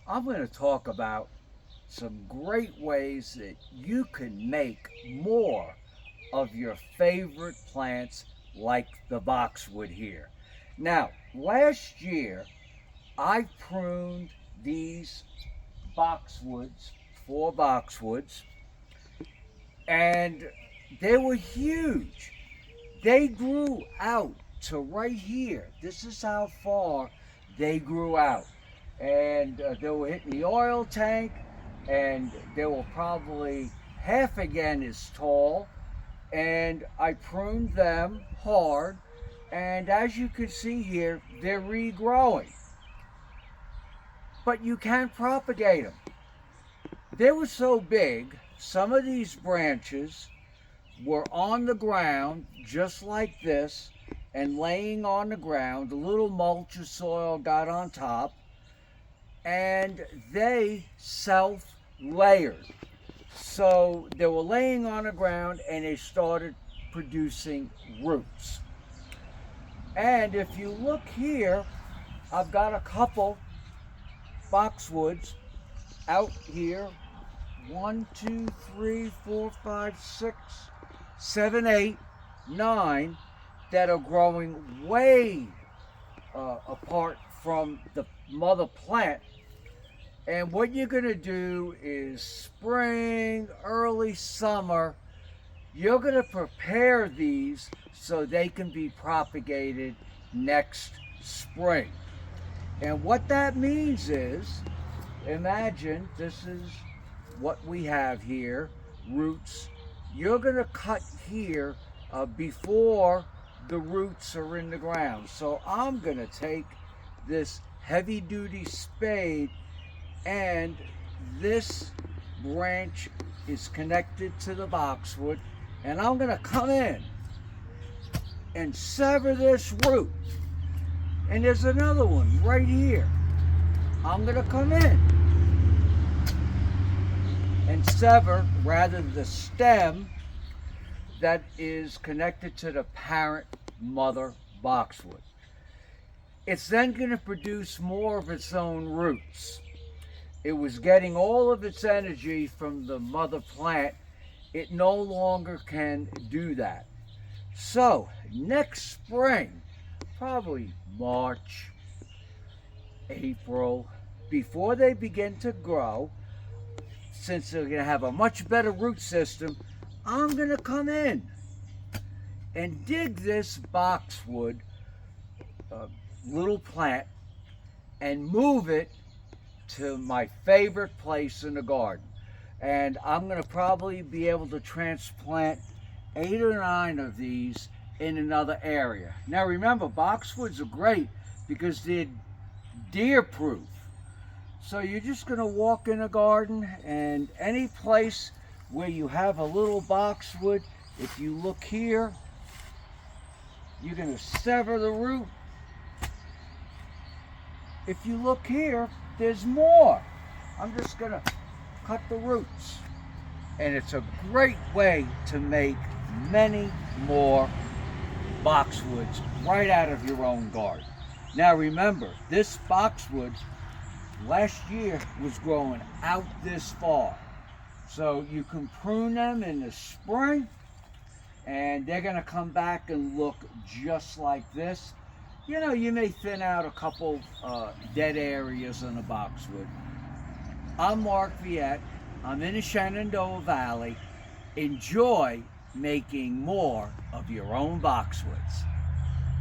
I'm going to talk about some great ways that you can make more of your favorite plants like the boxwood here. Now, last year I pruned these boxwoods, 4 boxwoods, and they were huge. They grew out to right here. This is how far they grew out. And they were hitting the oil tank, and they were probably half again as tall. And I pruned them hard. And as you can see here, they're regrowing. But you can't propagate them. They were so big, some of these branches were on the ground just like this and laying on the ground. A little mulch or soil got on top and they self-layered. So they were laying on the ground and they started producing roots. And if you look here, I've got a couple boxwoods out here. 1, 2, 3, 4, 5, 6, 7, 8, 9 that are growing way apart from the mother plant. And what you're going to do is spring, early summer, you're going to prepare these so they can be propagated next spring. And what that means is, imagine this is what we have here, roots. You're going to cut here before the roots are in the ground. So I'm going to take this heavy duty spade, and this branch is connected to the boxwood, and I'm going to come in and sever this root. And there's another one right here. I'm going to come in and sever rather the stem that is connected to the parent mother boxwood. It's then going to produce more of its own roots. It was getting all of its energy from the mother plant. It no longer can do that. So next spring, probably March, April, before they begin to grow, since they're going to have a much better root system, I'm going to come in and dig this boxwood little plant and move it to my favorite place in the garden. And I'm going to probably be able to transplant 8 or 9 of these in another area. Now remember, boxwoods are great because they're deer proof. So you're just going to walk in a garden, and any place where you have a little boxwood, if you look here, you're going to sever the root. If you look here, there's more. I'm just going to cut the roots. And it's a great way to make many more boxwoods right out of your own garden. Now remember, this boxwood last year was growing out this far. So you can prune them in the spring and they're going to come back and look just like this. You know, you may thin out a couple dead areas on the boxwood. I'm Mark Viette. I'm in the Shenandoah Valley. Enjoy making more of your own boxwoods.